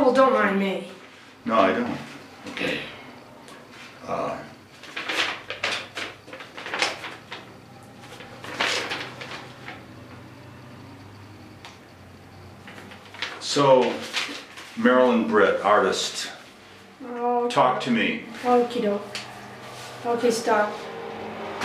Oh, well, don't mind me. No, I don't. Okay. So, Meredith Britt, artist, talk to me. Okie doke. Okay, stop.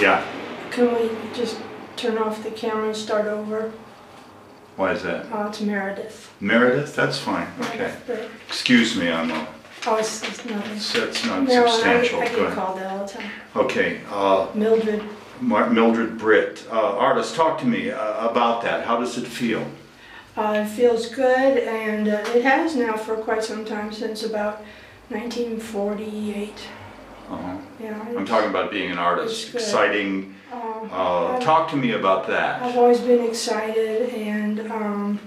Yeah. Can we just turn off the camera and start over? Why is that? It's Meredith. Meredith? That's fine. Okay. Meredith Britt. Excuse me, I'm a... Oh, it's nothing. It's not No, substantial. I Go get ahead. called that all the time. Okay. Mildred. Meredith Britt, artist, talk to me about that. How does it feel? It feels good, and it has now for quite some time, since about 1948. Yeah, I'm talking about being an artist. Exciting. Talk to me about that. I've always been excited, and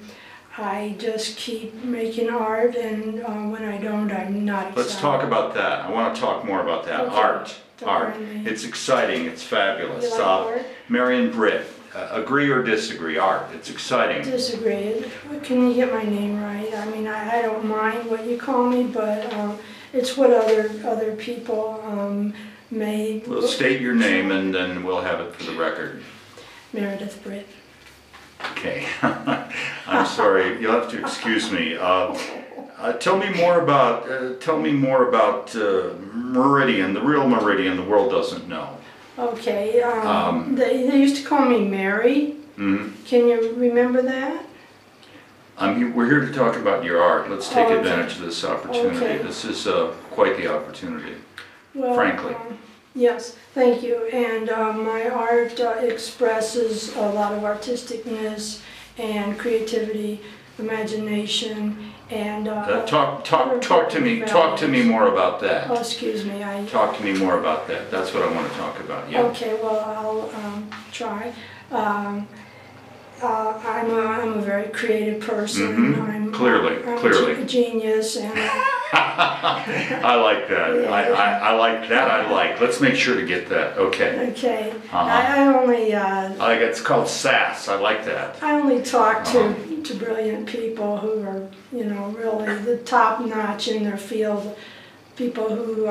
I just keep making art, and when I don't, I'm not excited. Let's talk about that. I want to talk more about that. Okay. Art. Don't mind me. It's exciting. It's fabulous. You like art? Meredith Britt, agree or disagree? Art. It's exciting. Disagree. Can you get my name right? I mean, I don't mind what you call me, but it's what other people may... We'll state your name and then we'll have it for the record. Meredith Britt. Okay. I'm sorry. You'll have to excuse me. Tell me more about Meridian, the real Meridian the world doesn't know. Okay. They used to call me Mary. Mm-hmm. Can you remember that? We're here to talk about your art. Let's take Okay. advantage of this opportunity. Okay. This is quite the opportunity, Well, frankly. Yes, thank you. And my art expresses a lot of artisticness and creativity, imagination, and Talk to me. Talk to me more about that. Oh, excuse me. Talk to me more about that. That's what I want to talk about. Yeah. Okay. Well, I'll try. I'm a very creative person. Mm-hmm. Clearly. I'm a genius, and I like that. I like that. Let's make sure to get that. Okay. okay. Uh-huh. I only It's called sass. I like that. I only talk to brilliant people who are, really the top notch in their field. People who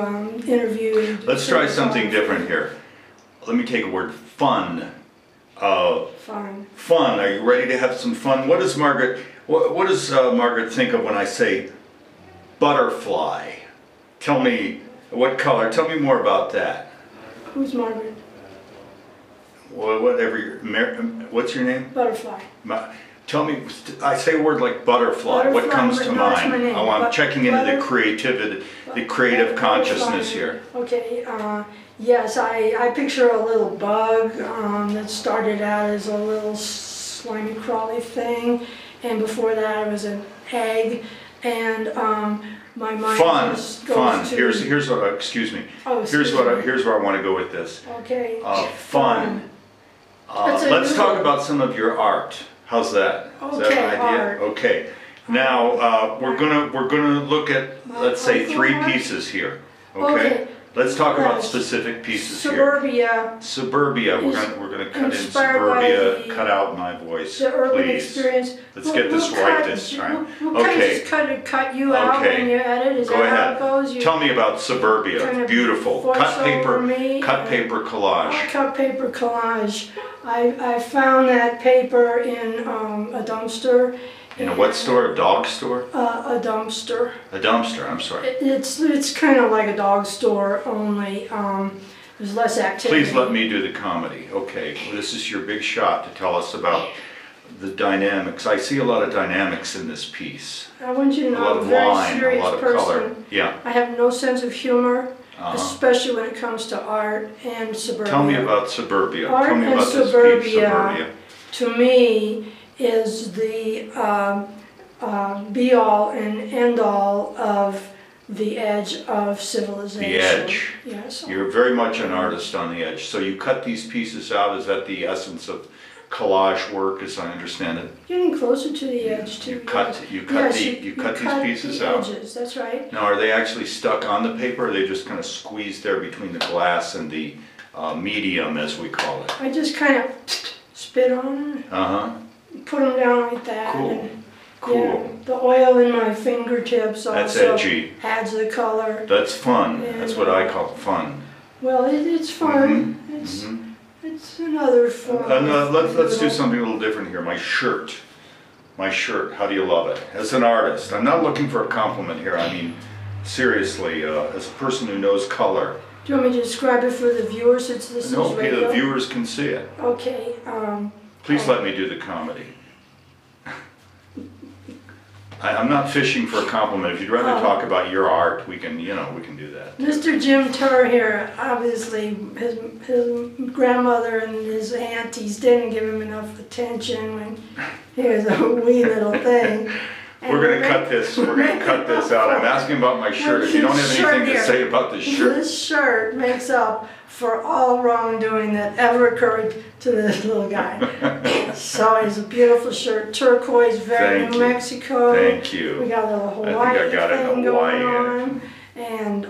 interviewed. Let's try something different here. Let me take a word. Fun. Fun. Fun. Are you ready to have some fun? What does Margaret think of when I say butterfly? Tell me what color. Tell me more about that. Who's Margaret? Well, what's your name? Butterfly. Tell me. I say a word like butterfly. What comes to no, that's my mind? name. I'm checking into the creativity, the creative consciousness here. Okay. Yes, I picture a little bug that started out as a little slimy crawly thing, and before that it was an egg, and my mind just goes to... Here's what. Excuse me. Oh, here's where I want to go with this. Okay. Fun. Let's talk about some of your art. How's that? Is that an idea? Art. Okay. Now we're gonna look at, let's say, 3 pieces here. Okay. Let's talk about specific pieces here. Suburbia. We're gonna cut in suburbia. Cut out my voice, the urban please. experience. Let's get this right this time. Okay. Cut you out when you edit. Is Go that ahead. how it goes? Tell me about suburbia. Beautiful. Cut paper collage. Cut paper collage. I found that paper in a dumpster. In a what store? A dog store? A dumpster. A dumpster. I'm sorry. It's kind of like a dog store, only there's less activity. Please let me do the comedy. Okay. Well, this is your big shot to tell us about the dynamics. I see a lot of dynamics in this piece. I want you to know I'm a very serious person. Yeah. I have no sense of humor, especially when it comes to art and suburbia. Tell me about suburbia. Art Tell me and about suburbia, this piece, suburbia. To me, is the be-all and end-all of the edge of civilization. The edge. Yes. You're very much an artist on the edge. So you cut these pieces out. Is that the essence of collage work, as I understand it? Getting closer to the edge too. You cut these pieces out. Edges, that's right. Now, are they actually stuck on the paper, or are they just kind of squeezed there between the glass and the medium, as we call it? I just kind of spit on it. Uh-huh. Put them down like that. Cool. And Cool. Yeah, the oil in my fingertips That's also edgy. adds the color. That's fun. And, that's what I call fun. Well, it's fun. It's another form. Let's do something a little different here. My shirt. My shirt. How do you love it? As an artist, I'm not looking for a compliment here. I mean, seriously, as a person who knows color. Do you want me to describe it for the viewers since this is radio? No, the viewers can see it. Okay. Please let me do the comedy. I'm not fishing for a compliment. If you'd rather talk about your art, we can, we can do that. Mr. Jim Terr here, obviously, his grandmother and his aunties didn't give him enough attention when he was a wee little thing. We're going to cut this. We're going to cut this out. I'm asking about my shirt. If you don't have anything to say about the shirt. This shirt makes up for all wrongdoing that ever occurred to this little guy. So it's a beautiful shirt, turquoise, very New Mexico. Thank you. We got a little Hawaii thing going on. And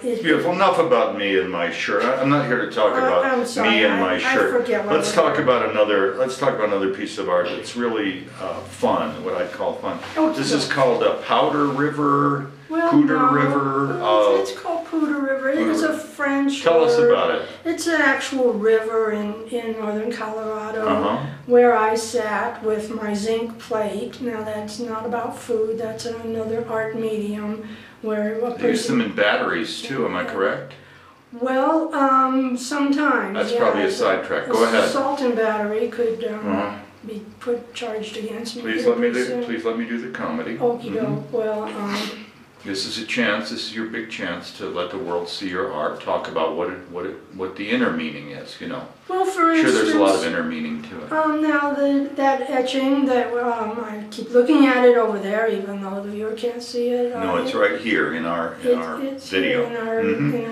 it's beautiful. Enough about me and my shirt. I'm not here to talk about me and my shirt. I forget what let's talk about another piece of art that's really fun. What I'd call fun. This is called Powder River. Poudre River. It's called Poudre River. It is a French Tell word. us about it. It's an actual river in northern Colorado where I sat with my zinc plate. Now that's not about food. That's another art medium where a person... They use them in batteries too. Am I correct? Well, sometimes. That's probably a sidetrack. Go ahead. A salt and battery could be charged against me. Please let me do the comedy. Okie doke. Well. This is a chance. This is your big chance to let the world see your art. Talk about what the inner meaning is. Well, for instance, there's a lot of inner meaning to it. Now that etching that I keep looking at it over there, even though the viewer can't see it. No, it's right here in our it's video. In our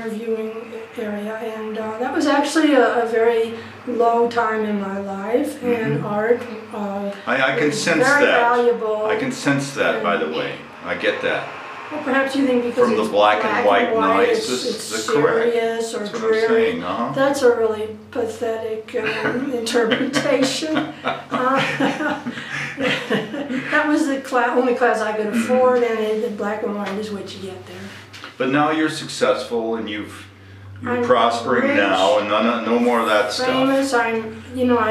viewing area, and that was actually a very low time in my life, and art. I can sense very that. Valuable. I can sense that, by the way. I get that. Well, perhaps you think because from it's the black and white noise, it's correct. serious or That's dreary. What I'm saying. That's a really pathetic interpretation. That was the only class I could afford, and the black and white is what you get there. But now you're successful, and you're prospering rich, now, and no more of that famous. stuff. I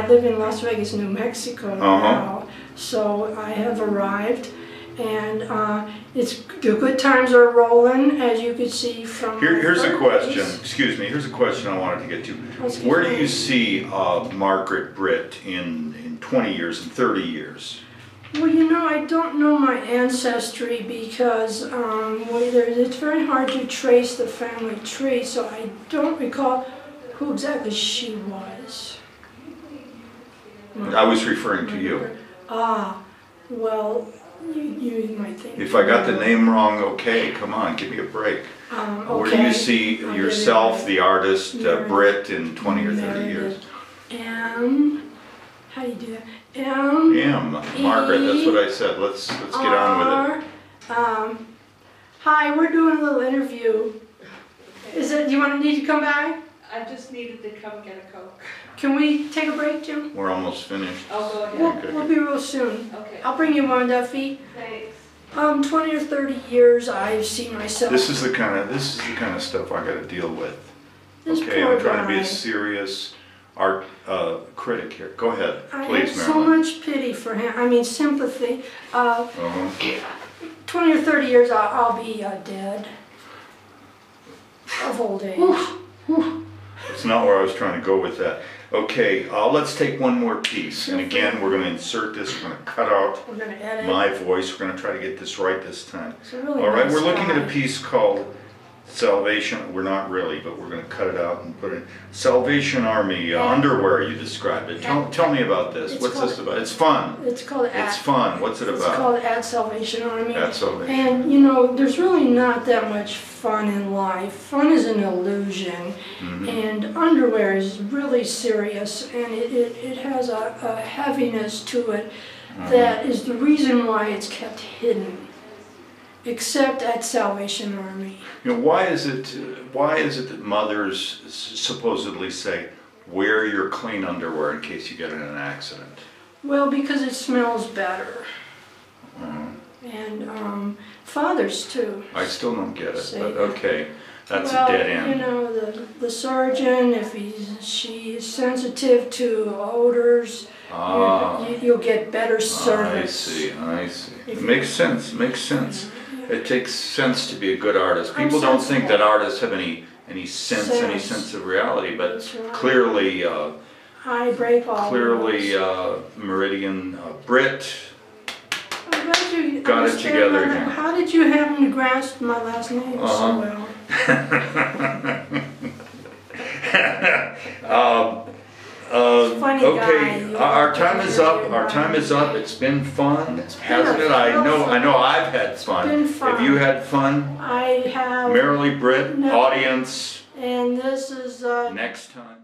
live in Las Vegas, New Mexico now, so I have arrived. And the good times are rolling, as you could see from Here's a question. Excuse me. Here's a question I wanted to get to. Where do you see Margaret Britt in 20 years and 30 years? Well, I don't know my ancestry because it's very hard to trace the family tree, so I don't recall who exactly she was. I was referring to you. Well. You might think. If I got the name wrong, okay, come on, give me a break. Where do you see yourself, the artist, Britt, in 20 or 30 years? How do you do that? Margaret, that's what I said. Let's get on with it. Hi, we're doing a little interview. Do you need to come back? I just needed to come get a Coke. Can we take a break, Jim? We're almost finished. I'll go ahead. We'll be real soon. Okay. I'll bring you one, Duffy. Thanks. 20 or 30 years I see myself. This is the kind of stuff I got to deal with. This okay, poor I'm trying guy. to be a serious art critic here. Go ahead, I please, have so much pity for him. Sympathy. 20 or 30 years I'll be dead of old age. It's not where I was trying to go with that. Okay, let's take one more piece. And again, we're going to insert this. We're going to cut out my voice. We're going to try to get this right this time. Really all right, nice we're looking at a piece called Salvation. We're not really, but we're going to cut it out and put it. Salvation Army underwear. You described it. Tell me about this. What's this about? It's fun. It's called. It's fun. What's it about? It's called At Salvation Army. At Salvation. And there's really not that much fun in life. Fun is an illusion, and underwear is really serious, and it has a heaviness to it that is the reason why it's kept hidden. Except at Salvation Army. Why is it that mothers supposedly say, wear your clean underwear in case you get in an accident? Well, because it smells better. and fathers too. I still don't get it, See? but okay. That's Well, a dead end. you know, the surgeon, if she is sensitive to odors, you'll get better service. I see. It makes sense, It takes sense to be a good artist. People don't think that artists have any sense of reality, but Right. clearly, I break all Meridian Britt I'm glad you got it understand together my- here. How did you happen to grasp my last name so well? Funny Okay, guy. our time is up. Our time is up. It's been fun, hasn't it? I know. I've had fun. It's been fun. Have you had fun? I have. Merrily Britt, No. audience, And this is next time.